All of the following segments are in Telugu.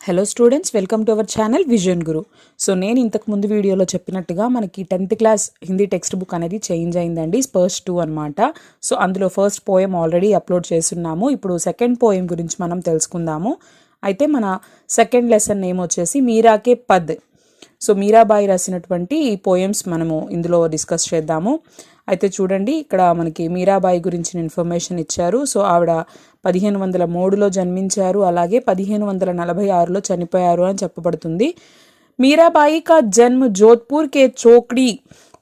Hello students, welcome to our channel vision Guru. So నేను ఇంతకు ముందు వీడియోలో చెప్పినట్టుగా మనకి 10th class Hindi text book అనేది చేంజ్ అయిందండి, స్పర్స్ 2 అనమాట. సో అందులో ఫస్ట్ పోయం ఆల్రెడీ అప్లోడ్ చేస్తున్నాము. ఇప్పుడు సెకండ్ పోయం గురించి మనం తెలుసుకుందాము. అయితే మన సెకండ్ లెసన్ నేమ్ వచ్చేసి మీరాకే పద్. సో మీరాబాయి రాసినటువంటి ఈ పోయమ్స్ మనము ఇందులో డిస్కస్ చేద్దాము. అయితే చూడండి, ఇక్కడ మనకి మీరాబాయి గురించిన ఇన్ఫర్మేషన్ ఇచ్చారు. సో ఆవిడ 1503లో జన్మించారు, అలాగే 1546లో చనిపోయారు అని చెప్పబడుతుంది. मीराबाई का जन्म जोधपुर के चोकड़ी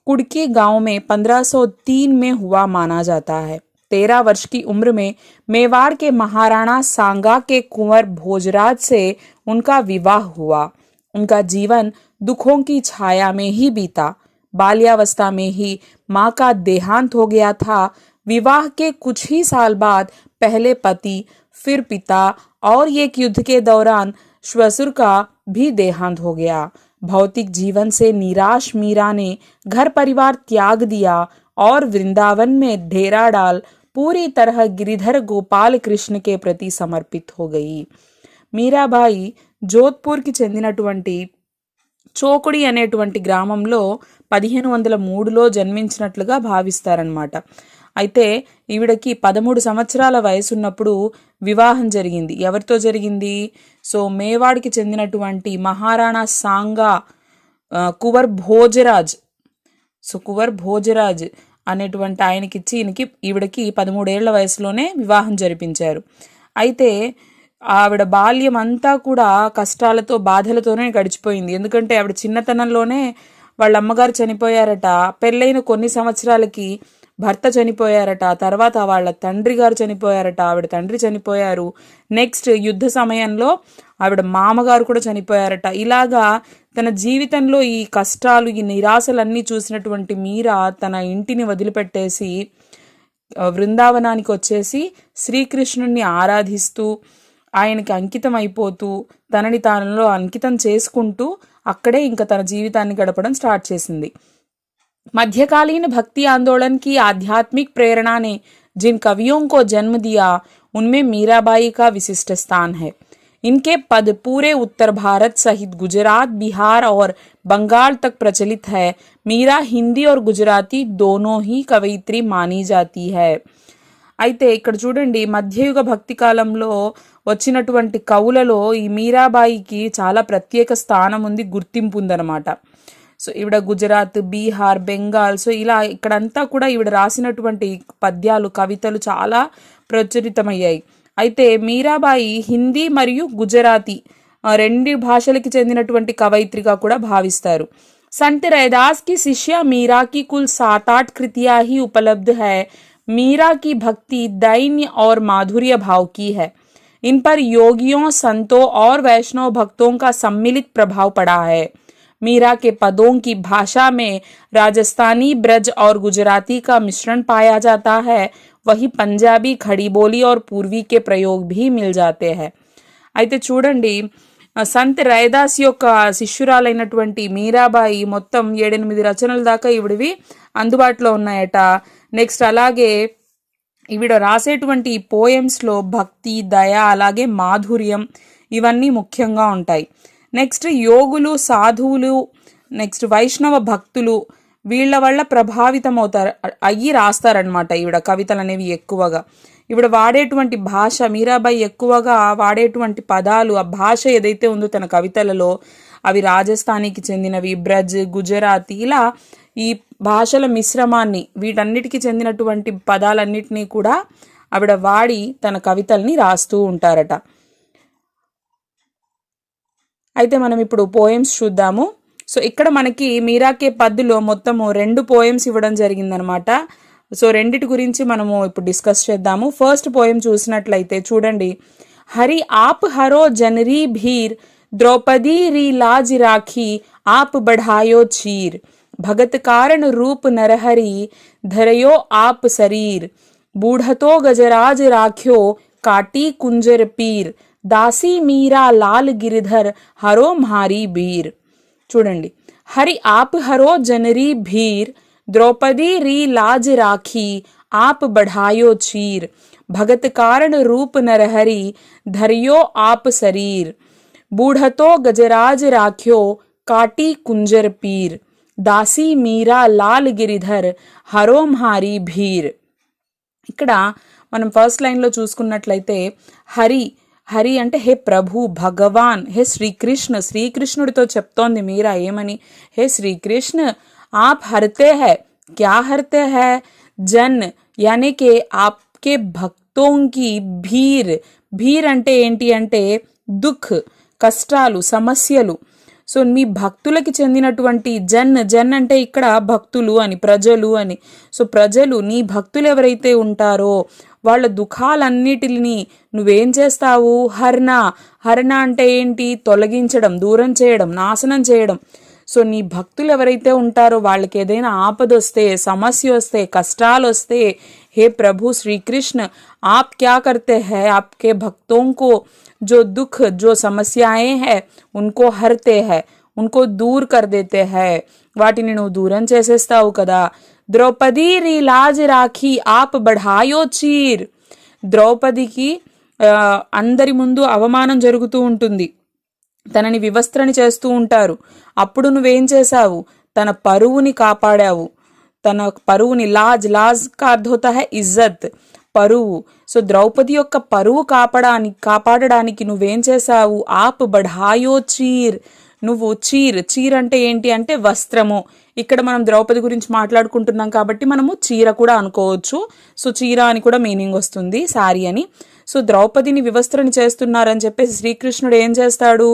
कुड़की गांव में 1503 में हुआ माना जाता है. 13 वर्ष की उम्र में मेवाड़ के महाराणा सांगा के कुंवर भोजराज से उनका विवाह हुआ. उनका जीवन दुखों की छाया में ही बीता. बाल्यावस्था में ही माँ का देहांत हो गया था. विवाह के कुछ ही साल बाद पहले पति, फिर पिता और एक युद्ध के दौरान श्वसुर का भी देहांत हो गया. भौतिक जीवन से निराश मीरा ने घर परिवार त्याग दिया और वृंदावन में डेरा डाल पूरी तरह गिरिधर गोपाल कृष्ण के प्रति समर्पित हो गई. మీరాబాయి జోధ్పూర్కి చెందినటువంటి చోకుడి అనేటువంటి గ్రామంలో 1503లో జన్మించినట్లుగా భావిస్తారనమాట. అయితే ఈవిడకి 13 సంవత్సరాల వయసున్నప్పుడు వివాహం జరిగింది. ఎవరితో జరిగింది? సో మేవాడికి చెందినటువంటి మహారాణా సాంగా కువర్ భోజరాజ్. సో కువర్ భోజరాజ్ అనేటువంటి ఆయనకిచ్చి ఈవిడకి 13 ఏళ్ల వయసులోనే వివాహం జరిపించారు. అయితే ఆవిడ బాల్యం అంతా కూడా కష్టాలతో బాధలతోనే గడిచిపోయింది. ఎందుకంటే ఆవిడ చిన్నతనంలోనే వాళ్ళ అమ్మగారు చనిపోయారట. పెళ్ళైన కొన్ని సంవత్సరాలకి భర్త చనిపోయారట. తర్వాత వాళ్ళ తండ్రి గారు చనిపోయారట. ఆవిడ తండ్రి చనిపోయారు. నెక్స్ట్ యుద్ధ సమయంలో ఆవిడ మామగారు కూడా చనిపోయారట. ఇలాగా తన జీవితంలో ఈ కష్టాలు, ఈ నిరాశలన్నీ చూసినటువంటి మీరా తన ఇంటిని వదిలిపెట్టేసి బృందావనానికి వచ్చేసి శ్రీకృష్ణుణ్ణి ఆరాధిస్తూ ఆయనకి అంకితం అయిపోతూ తనని తానులో అంకితం చేసుకుంటూ అక్కడే ఇంకా తన జీవితాన్ని గడపడం స్టార్ట్ చేసింది. मध्यकालीन भक्ति आंदोलन की आध्यात्मिक प्रेरणा ने जिन कवियों को जन्म दिया उनमें मीराबाई का विशिष्ट स्थान है. इनके पद पूरे उत्तर भारत सहित गुजरात, बिहार और बंगाल तक प्रचलित है. मीरा हिंदी और गुजराती दोनों ही कवयित्री मानी जाती है. అయితే ఇక్కడ చూడండి, మధ్యయుగ భక్తి కాలంలో వచ్చినటువంటి కవులలో ఈ మీరాబాయికి చాలా ప్రత్యేక స్థానం ఉంది, గుర్తింపు ఉందన్నమాట. సో ఈవిడ గుజరాత్, బీహార్, బెంగాల్, సో ఇలా ఇక్కడంతా కూడా ఈవిడ రాసినటువంటి పద్యాలు, కవితలు చాలా ప్రచురితమయ్యాయి. అయితే మీరాబాయి హిందీ మరియు గుజరాతీ రెండు భాషలకి చెందినటువంటి కవయిత్రిగా కూడా భావిస్తారు. संत रैदास की शिष्या मीरा की कुल 7-8 कृतियां ही उपलब्ध है. मीरा की भक्ति दैन्य और माधुर्य भाव की है. इन पर योगियों, संतों और वैष्णव भक्तों का सम्मिलित प्रभाव पड़ा है. मीरा के पदों की भाषा में राजस्थानी, ब्रज और गुजराती का मिश्रण पाया जाता है. वही पंजाबी, खड़ी बोली और पूर्वी के प्रयोग भी मिल जाते हैं. అయితే చూడండి, సంత్ రైదాస్ యొక్క శిష్యురాలైనటువంటి మీరాబాయి మొత్తం 7-8 రచనల దాకా ఈవిడివి అందుబాటులో ఉన్నాయట. నెక్స్ట్ అలాగే ఈవిడ రాసేటువంటి పోయమ్స్లో భక్తి, దయ, అలాగే మాధుర్యం ఇవన్నీ ముఖ్యంగా ఉంటాయి. నెక్స్ట్ యోగులు, సాధువులు, నెక్స్ట్ వైష్ణవ భక్తులు వీళ్ళ వల్ల ప్రభావితం అయ్యి రాస్తారనమాట ఈవిడ కవితలు అనేవి ఎక్కువగా. ఈవిడ వాడేటువంటి భాష, మీరాబాయి ఎక్కువగా వాడేటువంటి పదాలు, ఆ భాష ఏదైతే ఉందో తన కవితలలో అవి రాజస్థానీకి చెందినవి, బ్రజ్, గుజరాతీ, ఇలా ఈ భాషల మిశ్రమాన్ని, వీటన్నిటికీ చెందినటువంటి పదాలన్నిటినీ కూడా ఆవిడ వాడి తన కవితల్ని రాస్తూ ఉంటారట. అయితే మనం ఇప్పుడు పోయమ్స్ చూద్దాము. సో ఇక్కడ మనకి మీరాకే పద్దులో మొత్తము 2 పోయమ్స్ ఇవ్వడం జరిగిందనమాట. సో రెండిటి గురించి మనము ఇప్పుడు డిస్కస్ చేద్దాము. ఫస్ట్ పోయం చూసినట్లయితే చూడండి, హరి ఆప్ హరో జనరీ భీర్, ద్రౌపदी री लाज राखी, आप बढ़ायो चीर, भगत कारण रूप नरहरि, धरयो आप शरीर, बूढ़तो गजराज राख्यो, काटी कुंजर पीर, दासी मीरा लाल गिरधर, हरो म्हारी बीर. చూడండి, హరి ఆప్ హరో జనరీ భీర్, ద్రౌపदी री लाज राखी, आप बढ़ायो चीर, भगत कारण रूप नरहरि, धरियो आप शरीर, बूढ़तो गजराज राख्यो काटी कुंजर पीर దాసి మీరా లాల్ గిరిధర్ హరోం హారీ భీర్. ఇక్కడ మనం ఫస్ట్ లైన్లో చూసుకున్నట్లయితే హరి హరి అంటే హే ప్రభు, భగవాన్, హే శ్రీకృష్ణ, శ్రీకృష్ణుడితో చెప్తోంది మీరా ఏమని, హే శ్రీకృష్ణ आप हरते हैं, क्या हरते हैं, जन यानी के आपके भक्तों की भीर. భీర్ అంటే ఏంటి అంటే దుఃఖ్, కష్టాలు, సమస్యలు. సో మీ భక్తులకి చెందినటువంటి జన్ అంటే ఇక్కడ భక్తులు అని, ప్రజలు అని. సో ప్రజలు, నీ భక్తులు ఎవరైతే ఉంటారో వాళ్ళ దుఃఖాలన్నిటిని నువ్వేం చేస్తావు, హరణ అంటే ఏంటి, తొలగించడం, దూరం చేయడం, నాశనం చేయడం. సో నీ భక్తులు ఎవరైతే ఉంటారో వాళ్ళకి ఏదైనా ఆపద వస్తే, సమస్య వస్తే, కష్టాలు వస్తే, हे प्रभु श्री कृष्ण आप क्या करते हैं, आपके भक्तों को जो दुख, जो समस्याएं हैं उनको हरते हैं, उनको दूर कर देते हैं, వాటిని నువ్వు దూరం చేసేస్తావు కదా. ద్రౌపది రీ లాజ్ రాఖీ ఆప్ బఢాయో చీర్. ద్రౌపదికి అందరి ముందు అవమానం జరుగుతూ ఉంటుంది, తనని వివస్త్రని చేస్తూ ఉంటారు. అప్పుడు నువ్వేం చేశావు, తన పరువుని కాపాడావు. తన పరువుని, లాజ్ కా అర్థ హోతా హై ఇజ్జత్, పరువు. సో ద్రౌపది యొక్క పరువు కాపాడడానికి నువ్వేం చేశావు, ఆప్ బఢాయో చీర్. నువ్వు చీర్ అంటే ఏంటి అంటే వస్త్రము. ఇక్కడ మనం ద్రౌపది గురించి మాట్లాడుకుంటున్నాం కాబట్టి మనము చీర కూడా అనుకోవచ్చు. సో చీర అని కూడా మీనింగ్ వస్తుంది, శారీ అని. సో ద్రౌపదిని వివస్త్రని చేస్తున్నారని చెప్పేసి శ్రీకృష్ణుడు ఏం చేస్తాడు,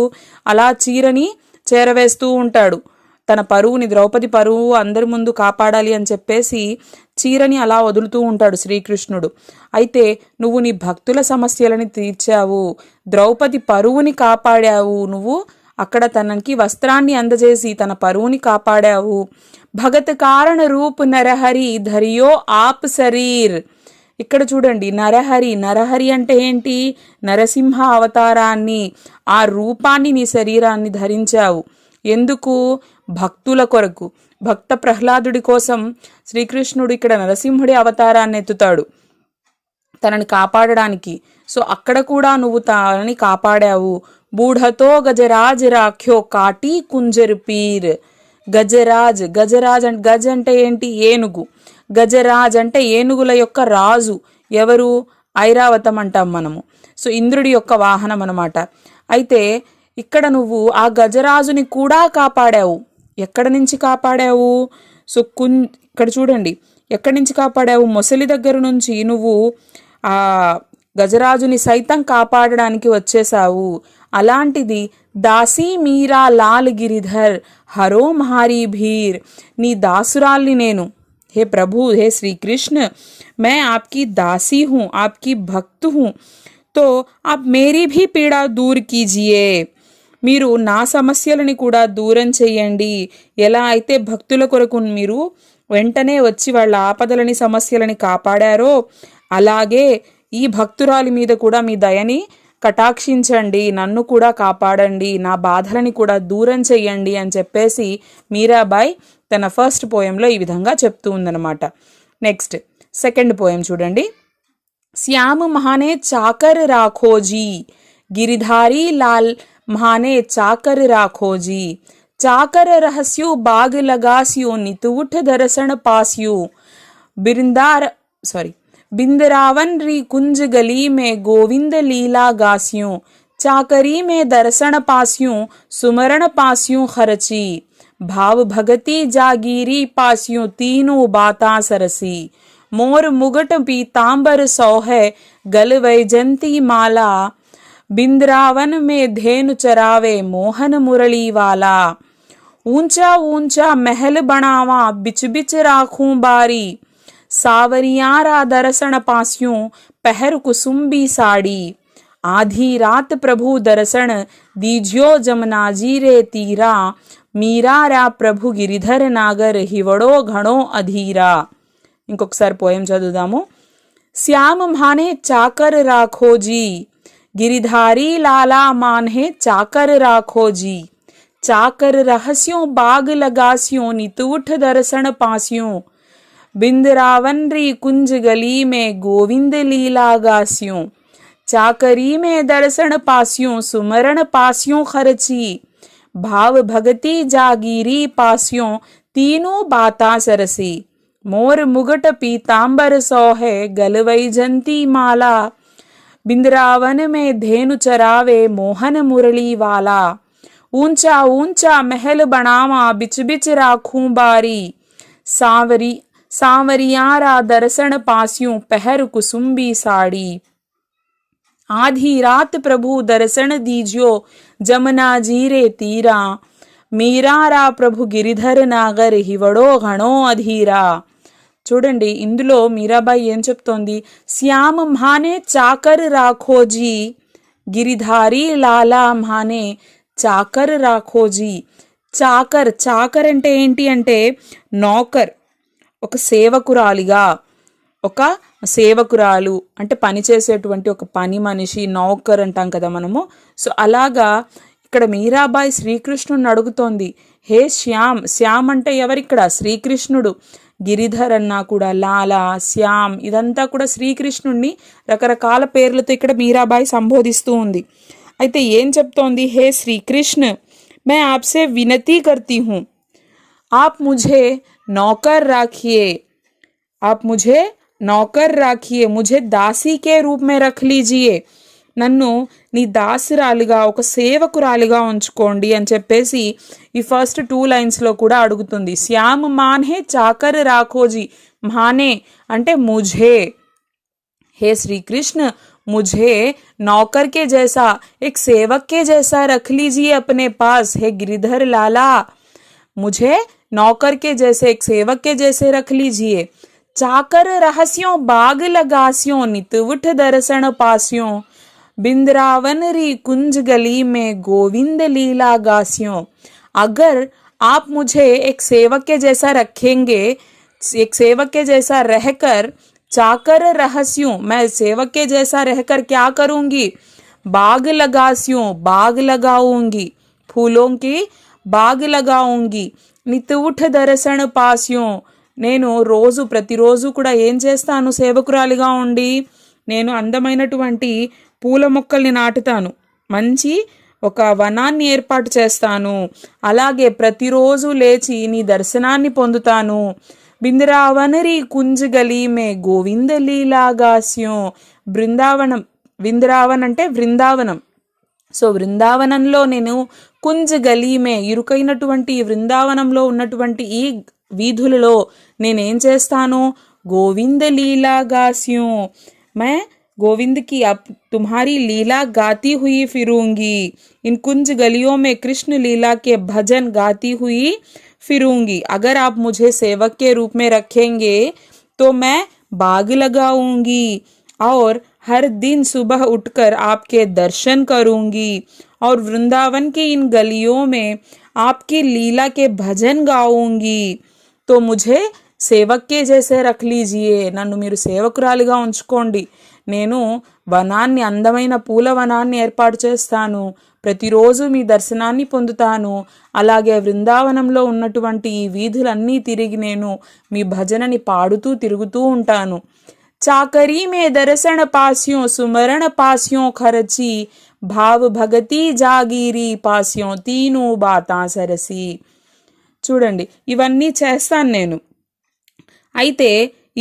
అలా చీరని చేరవేస్తూ ఉంటాడు. తన పరువుని, ద్రౌపది పరువు అందరి ముందు కాపాడాలి అని చెప్పేసి చీరని అలా వదులుతూ ఉంటాడు శ్రీకృష్ణుడు. అయితే నువ్వు నీ భక్తుల సమస్యలని తీర్చావు, ద్రౌపది పరువుని కాపాడావు, నువ్వు అక్కడ తనకి వస్త్రాన్ని అందజేసి తన పరువుని కాపాడావు. భగత్ కారణ రూప్ నరహరి ధరియో ఆప్ శరీర్. ఇక్కడ చూడండి, నరహరి అంటే ఏంటి, నరసింహ అవతారాన్ని, ఆ రూపాన్ని నీ శరీరాన్ని ధరించావు. ఎందుకు, భక్తుల కొరకు. భక్త ప్రహ్లాదుడి కోసం శ్రీకృష్ణుడు ఇక్కడ నరసింహుడి అవతారాన్ని ఎత్తుతాడు తనని కాపాడడానికి. సో అక్కడ కూడా నువ్వు తనని కాపాడావు. బూఢతో గజరాజ్ రాఖ్యో కాటి కుంజర్ పీర్. గజరాజ్ అంటే గజ్ అంటే ఏంటి, ఏనుగు. గజరాజ్ అంటే ఏనుగుల యొక్క రాజు. ఎవరు, ఐరావతం అంటాం మనము. సో ఇంద్రుడి యొక్క వాహనం అన్నమాట. అయితే ఇక్కడ నువ్వు ఆ గజరాజుని కూడా కాపాడావు. ఎక్కడ నుంచి కాపాడావు, సో ఇక్కడ చూడండి ఎక్కడి నుంచి కాపాడావు, మొసలి దగ్గర నుంచి నువ్వు ఆ గజరాజుని సైతం కాపాడడానికి వచ్చేసావు. అలాంటిది దాసి మీరా లాల్ గిరిధర్ హరో మహారీ భీర్. నీ దాసురాల్ని నేను, हे प्रभु, हे श्री कृष्ण, मैं आपकी दासी हूँ, आपकी भक्त हूँ, तो आप मेरी भी पीड़ा दूर कीजिए. మీరు నా సమస్యలని కూడా దూరం చేయండి. ఎలా అయితే భక్తుల కొరకు మీరు వెంటనే వచ్చి వాళ్ళ ఆపదలని, సమస్యలని కాపాడారో అలాగే ఈ భక్తురాలి మీద కూడా మీ దయని కటాక్షించండి, నన్ను కూడా కాపాడండి, నా బాధలని కూడా దూరం చెయ్యండి అని చెప్పేసి మీరాబాయి తన ఫస్ట్ పోయంలో ఈ విధంగా చెప్తూ ఉందన్నమాట. నెక్స్ట్ సెకండ్ పోయం చూడండి. శ్యామ్ మహానే చాకర్ రాఖోజీ గిరిధారీ లాల్ మహానే చాకర్ రాఖోజీ. చాకర్ रहस्यु बाग लगास्यु नित उठ दर्शन पास्यु बिंदरावन री कुंज गली में गोविंद लीला गास्यु. चाकरी में दर्शन पास्यु सुमरण पास्यु खरची. भाव भगति जागीरी पास्यु तीनों बाता सरसी. मोर मुगट पीतांबर सौहे गल वैजंती माला. बिंद्रावन में धेनु चरावे मोहन मुरली वाला. ऊंचा ऊंचा महल बनावा बिच बिच राखूं बारी. सावरियारा दर्शन पास्यूं पहर कुसुम्बी साड़ी. आधी रात प्रभु दर्शन दीजियो जमुना जी रे तीरा. मीरा रा प्रभु गिरिधर नागर हिवड़ो घणो अधीरा. ఇంకొకసారి పోయం చదువుదాము. శ్యామ్ మానే చాకర్ రాఖోజీ गिरिधारी लाला मान्हे चाकर राखोजी. चाकर रहस्यों बाग लगास्यों नित उठ दर्शन पास्यों. बिंदरावन री कुंज गली में गोविंद लीला गास्यों. चाकरी में दर्शन पास्यों सुमरण पास्यों खर्ची भाव भगति जागीरी पास्यों तीनों बाता सरसी मोर मुगट पीतांबर सोहे गलवैजंती माला बिंद्रावन में धेनु चरावे मोहन मुरली वाला ऊंचा ऊंचा महल बनावा बिच बिच राखूं बारी सांवरी सांवरियारा दर्शन पास्यों पहर कुसुम्बी साड़ी आधी रात प्रभु दर्शन दीजियो जमुना जीरे तीरा మీరారా ప్రభు గిరిధర్ నాగర్ హివడో ఘణో అధీరా. చూడండి ఇందులో మీరాబాయి ఏం చెప్తోంది, శ్యామ్ మానే చాకర్ రాఖోజీ గిరిధారి లాలా మానే చాకర్ రాఖోజీ. చాకర్ చాకర్ అంటే ఏంటి అంటే నౌకర్, ఒక సేవకురాలిగా, ఒక సేవకురాలు అంటే పని చేసేటువంటి ఒక పని మనిషి, నౌకర్ అంటాం కదా మనము. సో అలాగా ఇక్కడ మీరాబాయి శ్రీకృష్ణుడిని అడుగుతోంది, హే శ్యామ్. శ్యామ్ అంటే ఎవరిక్కడ? శ్రీకృష్ణుడు. గిరిధర్ అన్నా కూడా, లాలా, శ్యామ్ ఇదంతా కూడా శ్రీకృష్ణుడిని రకరకాల పేర్లతో ఇక్కడ మీరాబాయి సంబోధిస్తూ ఉంది. అయితే ఏం చెప్తోంది, హే శ్రీకృష్ణ మే ఆప్సే వినతి కర్తీ హూ आप मुझे नौकर राखिए, आप मुझे नौकर राखिए, मुझे दासी के रूप में रख लीजिए, నన్ను నీ దాసురాలిగా, ఒక సేవకురాలిగా ఉంచుకోండి అని చెప్పేసి ఈ ఫస్ట్ 2 లైన్స్లో కూడా అడుగుతుంది. శ్యామ్ మానే చాకర్ రాఖోజీ. మానే అంటే ముఝే, हे श्री कृष्ण मुझे नौकर के जैसा, एक सेवक के जैसा रख लीजिए अपने पास, हे गिरिधर लाला. मुझे नौकर के जैसे, एक सेवक के जैसे रख लीजिए. चाकर रहस्यों बाग लगास्यों नितवुठ दर्शन पास्यों बिंद्रावन री कुंज गली में गोविंद लीला गास्यों. अगर आप मुझे एक सेवक के जैसा रखेंगे, एक सेवक के जैसा रहकर, चाकर रहस्यों मैं सेवक के जैसा रहकर क्या करूंगी, बाग लगास्यों बाग लगाऊंगी, फूलों की बाग लगाऊंगी, నితువుఠ దర్శన పాస్యం నేను రోజు ప్రతిరోజు కూడా ఏం చేస్తాను, సేవకురాలిగా ఉండి నేను అందమైనటువంటి పూల మొక్కల్ని నాటుతాను, మంచి ఒక వనాన్ని ఏర్పాటు చేస్తాను, అలాగే ప్రతిరోజు లేచి నీ దర్శనాన్ని పొందుతాను. బింద్రావనరి కుంజ్ గలీ మే గోవింద లీలాగాస్యం. బృందావనం, వింద్రావన్ అంటే బృందావనం. సో బృందావనంలో నేను కుంజ్ గలీమే, ఇరుకైనటువంటి బృందావనంలో ఉన్నటువంటి ఈ వీధులలో నేనేం చేస్తాను, గోవింద లీలా గాస్యూं, मैं गोविंद की अब तुम्हारी लीला गाती हुई फिरूंगी, इन कुंज गलियों में कृष्ण लीला के भजन गाती हुई फिरूंगी. अगर आप मुझे सेवक के रूप में रखेंगे तो मैं बाग लगाऊंगी और हर दिन सुबह उठकर आपके दर्शन करूंगी और वृंदावन की इन गलियों में आपकी लीला के भजन गाऊंगी. तो मुझे సేవక్ కే జైసే రఖ్ లీజియే, నన్ను మీరు సేవకురాలిగా ఉంచుకోండి, నేను వనాన్ని, అందమైన పూల వనాన్ని ఏర్పాటు చేస్తాను, ప్రతిరోజు మీ దర్శనాన్ని పొందుతాను, అలాగే బృందావనంలో ఉన్నటువంటి ఈ వీధులన్నీ తిరిగి నేను మీ భజనని పాడుతూ తిరుగుతూ ఉంటాను. చాకరీ మే దర్శన పాస్యోं సుమరణ పాస్యోं ఖర్చి భావ భగతి జాగీరీ పాస్యోं తీనూ బాతా సరసి. చూడండి, ఇవన్నీ చేస్తాను నేను. అయితే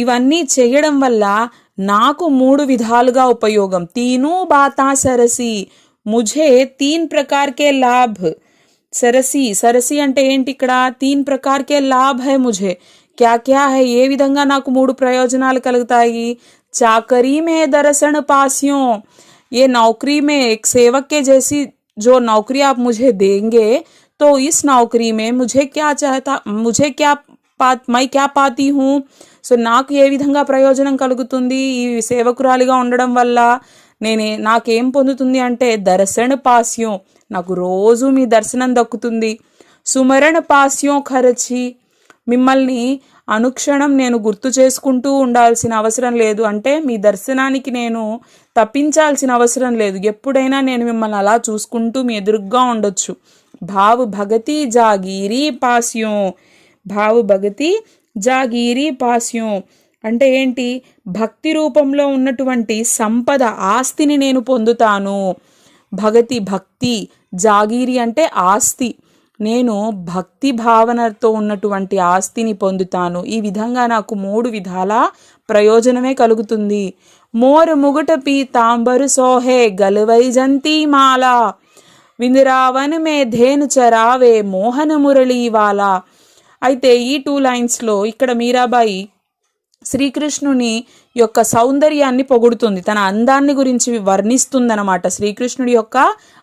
ఇవన్నీ చేయడం వల్ల నాకు 3 విధాలుగా ఉపయోగం. తీనూ బాతా సరసి, ముఝే 3 ప్రకార్ కే లాభ్. సరసి, సరసి అంటే ఏంటి ఇక్కడ, 3 ప్రకార్ కే లాభ్ హై ముఝే. క్యా క్యా హై, ఏ విధంగా నాకు 3 ప్రయోజనాలు కలుగుతాయి. చాకరీ మే దర్శన పాస్యోं, ये नौकरी में एक सेवक के जैसी जो नौकरी आप मुझे देंगे तो इस नौकरी में मुझे क्या चाहता, मुझे क्या मैं क्या पाती हूँ. సో నాకు ఏ విధంగా ప్రయోజనం కలుగుతుంది ఈ సేవకురాలిగా ఉండడం వల్ల, నాకేం పొందుతుంది అంటే దర్శన పాస్యం, నాకు రోజు మీ దర్శనం దక్కుతుంది. సుమరణ పాస్యం ఖర్చి, మిమ్మల్ని అనుక్షణం నేను గుర్తు చేసుకుంటూ ఉండాల్సిన అవసరం లేదు, అంటే మీ దర్శనానికి నేను తప్పించాల్సిన అవసరం లేదు, ఎప్పుడైనా నేను మిమ్మల్ని అలా చూసుకుంటూ మీ ఎదురుగ్గా ఉండొచ్చు. భావ్ భగతి జాగీరీ పాస్యం, భావ్ భగతి జాగీరీ పాస్యం అంటే ఏంటి, భక్తి రూపంలో ఉన్నటువంటి సంపద ఆస్తిని నేను పొందుతాను. భక్తి, జాగీరి అంటే ఆస్తి. నేను భక్తి భావనతో ఉన్నటువంటి ఆస్తిని పొందుతాను. ఈ విధంగా నాకు 3 విధాల ప్రయోజనమే కలుగుతుంది. మోర్ ముగుట పీతాంబరు సోహే గలవైజంతి మాల విందిరావన్ మే ధేను చరావే మోహన మురళీవాల. అయితే ఈ 2 లైన్స్లో ఇక్కడ మీరాబాయి శ్రీకృష్ణుని యొక్క సౌందర్యాన్ని పొగుడుతుంది, తన అందాన్ని గురించి వర్ణిస్తుందన్నమాట. శ్రీకృష్ణుడి యొక్క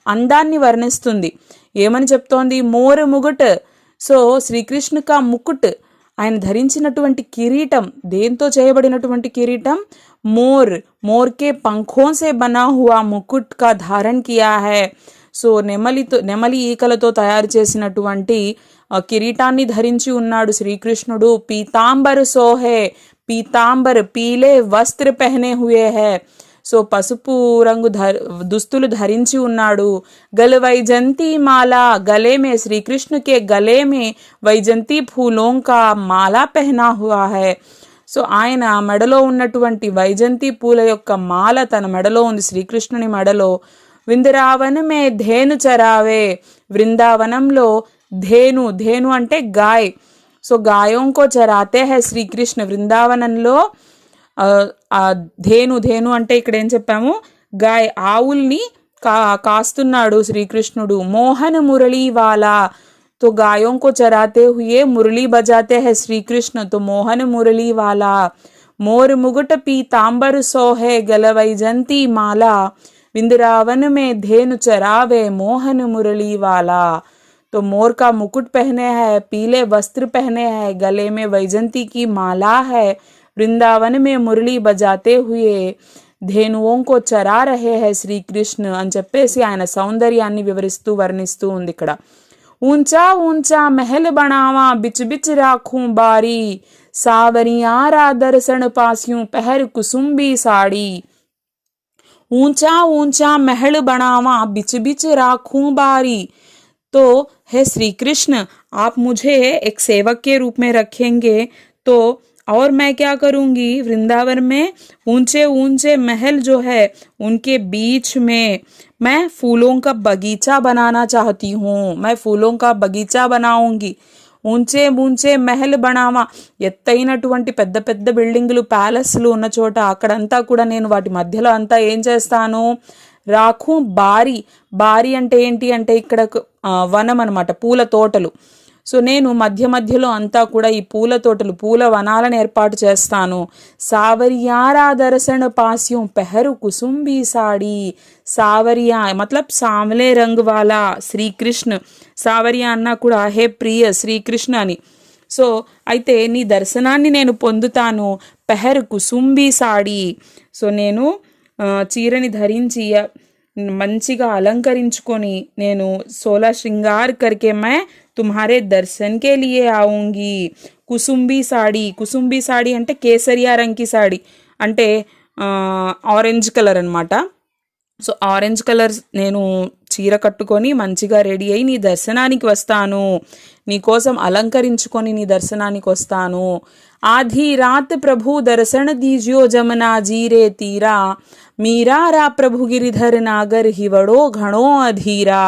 అందాన్ని వర్ణిస్తుంది. ఏమని చెప్తోంది? మోర్ ముగుట్. సో శ్రీకృష్ణ కా ముకుట్, ఆయన ధరించినటువంటి కిరీటం దేంతో చేయబడినటువంటి కిరీటం? మోర్కే పంఖోं से बना हुआ मुकुट का धारण किया है. సో నెమలి ఈకలతో తయారు చేసినటువంటి కిరీటాన్ని ధరించి ఉన్నాడు శ్రీకృష్ణుడు. పీతాంబర్ సోహే, పీతాంబర్ పీలే వస్త్ర పెహనే హుయే హై. సో పసుపు రంగు దుస్తులు ధరించి ఉన్నాడు. గల వైజంతి మాల, గలే మే శ్రీకృష్ణ కే గలే మే వైజంతి ఫూలోం కా మాలా పెహనా హుआ है. సో ఆయన మెడలో ఉన్నటువంటి వైజంతి పూల యొక్క మాల తన మెడలో ఉంది, శ్రీకృష్ణుని మెడలో. విందరావన్ మే ధేను చరావే, వృందావనంలో ధేను అంటే గాయ్. సో గాయోంకో చరాతే హై శ్రీకృష్ణ. వృందావనంలో ధేను అంటే ఇక్కడ ఏం చెప్పాము? గాయ్, ఆవుల్ని కాస్తున్నాడు శ్రీకృష్ణుడు. మోహన్ మురళీవాలా, तो गायों को चराते हुए मुरली बजाते हैं श्री कृष्ण. तो मोहन मुरली वाला. मोर मुगट पीतांबर सोहे गलवैजंती माला विंदरावन में धेनु चरावे मोहन मुरली वाला. तो मोर का मुकुट पहने हैं, पीले वस्त्र पहने हैं, गले में वैजंती की माला है, वृंदावन में मुरली बजाते हुए ధేనువుం కో చరా రహే హై శ్రీకృష్ణ అని చెప్పేసి ఆయన సౌందర్యాన్ని వివరిస్తూ వర్ణిస్తూ ఉంది ఇక్కడ. ऊंचा ऊंचा महल बनावा बिच बिच राखूं बारी सावरियारा दर्शन पासियों पहर कुसुम्बी साड़ी. ऊंचा ऊंचा महल बनावा बिच बिच राखूं बारी. तो हे श्री कृष्ण, आप मुझे एक सेवक के रूप में रखेंगे तो और मैं क्या करूंगी? वृंदावन में ऊंचे ऊंचे महल जो है उनके बीच में मैं फूलों का बगीचा बनाना चाहती हूँ. मैं फूलों का बगीचा बनाऊंगी. ऊंचे ऊंचे महल बनावा, ఎత్తైనటువంటి పెద్ద పెద్ద బిల్డింగులు, ప్యాలెస్లు ఉన్న చోట అక్కడంతా కూడా నేను వాటి మధ్యలో అంతా ఏం చేస్తాను? రాఖు బారి అంటే ఏంటి అంటే ఇక్కడ వనం అనమాట, పూల తోటలు. సో నేను మధ్యలో అంతా కూడా ఈ పూల తోటలు, పూల వనాలను ఏర్పాటు చేస్తాను. సావరియారా దర్శన పాస్యం పెహరు కుసుంబీ సాడీ. సావరియా మతలబ్ సామలే రంగు వాలా శ్రీకృష్ణ. సావరియా అన్నా కూడా హే ప్రియ శ్రీకృష్ణ అని. సో అయితే నీ దర్శనాన్ని నేను పొందుతాను. పెహర్ కుసుంబీ సాడీ. సో నేను చీరని ధరించి మంచిగా అలంకరించుకొని నేను 16 श्रृंगार करके मैं तुम्हारे दर्शन के लिए आऊंगी. కుసుంబీ సాడీ అంటే కేసరియా రంగి సాడీ అంటే ఆరెంజ్ కలర్ అనమాట. సో ఆరెంజ్ కలర్ నేను చీర కట్టుకొని మంచిగా రెడీ అయి నీ దర్శనానికి వస్తాను, నీ కోసం అలంకరించుకొని నీ దర్శనానికి వస్తాను. ఆधी रात प्रभु दर्शन दीजियो जमुना जी रे तीरा मीरा रा प्रभु गिरिधर नागर हिवड़ो घणो अधीरा.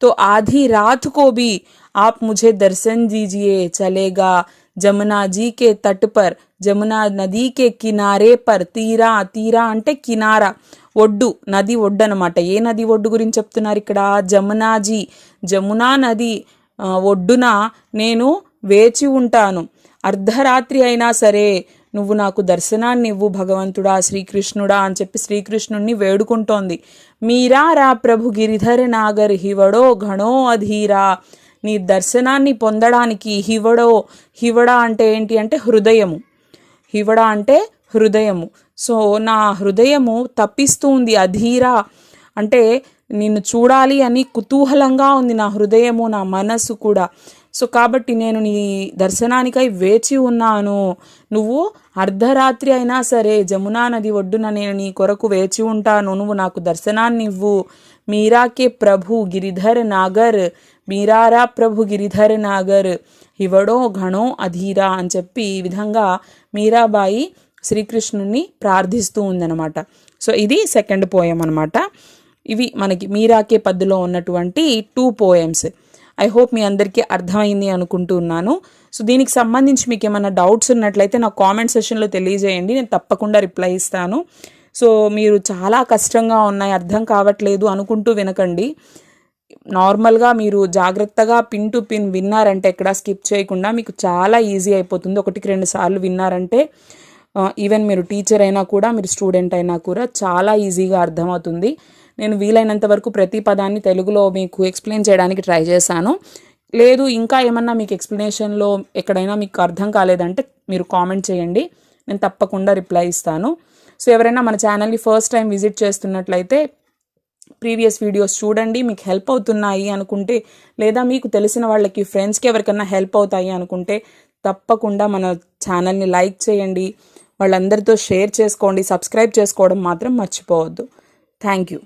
तो आधी रात को भी आप मुझे दर्शन दीजिए, चलेगा जमुना जी के तट पर, जमुना नदी के किनारे पर. తీరా అంటే కినారా, ఒడ్డు, నది ఒడ్డు అనమాట. ఏ నది ఒడ్డు గురించి చెప్తున్నారు ఇక్కడ? జమునా నది ఒడ్డున నేను వేచి ఉంటాను. అర్ధరాత్రి అయినా సరే నువ్వు నాకు దర్శనాన్ని ఇవ్వు భగవంతుడా, శ్రీకృష్ణుడా అని చెప్పి శ్రీకృష్ణుణ్ణి వేడుకుంటోంది. మీరా రా ప్రభు గిరిధర్ నాగర్ హివడో ఘణో అధీరా. నీ దర్శనాన్ని పొందడానికి హివడా అంటే ఏంటి అంటే హృదయము. హివడా అంటే హృదయము. సో నా హృదయము తప్పిస్తూ ఉంది. అధీరా అంటే నిన్ను చూడాలి అని కుతూహలంగా ఉంది నా హృదయము, నా మనస్సు కూడా. సో కాబట్టి నేను నీ దర్శనానికై వేచి ఉన్నాను. నువ్వు అర్ధరాత్రి అయినా సరే జమునా నది ఒడ్డున నేను నీ కొరకు వేచి ఉంటాను, నువ్వు నాకు దర్శనాన్ని ఇవ్వు. మీరాకే ప్రభు గిరిధర్ నాగర్, మీరారా ప్రభు గిరిధర్ నాగర్ హివడో ఘణో అధీరా అని చెప్పి ఈ విధంగా మీరాబాయి శ్రీకృష్ణుని ప్రార్థిస్తూ ఉందన్నమాట. సో ఇది సెకండ్ పోయం అనమాట. ఇవి మనకి మీరాకే పద్దులో ఉన్నటువంటి 2 పోయమ్స్. ఐ హోప్ మీ అందరికీ అర్థమైంది అనుకుంటున్నాను. సో దీనికి సంబంధించి మీకు ఏమైనా డౌట్స్ ఉన్నట్లయితే నాకు కామెంట్ సెషన్లో తెలియజేయండి, నేను తప్పకుండా రిప్లై ఇస్తాను. సో మీరు చాలా కష్టంగా ఉన్నాయి, అర్థం కావట్లేదు అనుకుంటూ వినకండి. నార్మల్గా మీరు జాగ్రత్తగా పిన్ టు పిన్ విన్నారంటే ఎక్కడ స్కిప్ చేయకుండా మీకు చాలా ఈజీ అయిపోతుంది. 1-2 సార్లు విన్నారంటే ఈవెన్ మీరు టీచర్ అయినా కూడా, మీరు స్టూడెంట్ అయినా కూడా చాలా ఈజీగా అర్థమవుతుంది. నేను వీలైనంత వరకు ప్రతి పదాన్ని తెలుగులో మీకు ఎక్స్ప్లెయిన్ చేయడానికి ట్రై చేశాను. లేదు ఇంకా ఏమన్నా మీకు ఎక్స్ప్లెనేషన్లో ఎక్కడైనా మీకు అర్థం కాలేదంటే మీరు కామెంట్ చేయండి, నేను తప్పకుండా రిప్లై ఇస్తాను. సో ఎవరైనా మన ఛానల్ని ఫస్ట్ టైం విజిట్ చేస్తున్నట్లయితే ప్రీవియస్ వీడియోస్ చూడండి, మీకు హెల్ప్ అవుతున్నాయి అనుకుంటే, లేదా మీకు తెలిసిన వాళ్ళకి ఫ్రెండ్స్కి ఎవరికైనా హెల్ప్ అవుతాయి అనుకుంటే తప్పకుండా మన ఛానల్ని లైక్ చేయండి, వాళ్ళందరితో షేర్ చేసుకోండి, సబ్స్క్రైబ్ చేసుకోవడం మాత్రం మర్చిపోవద్దు. Thank you.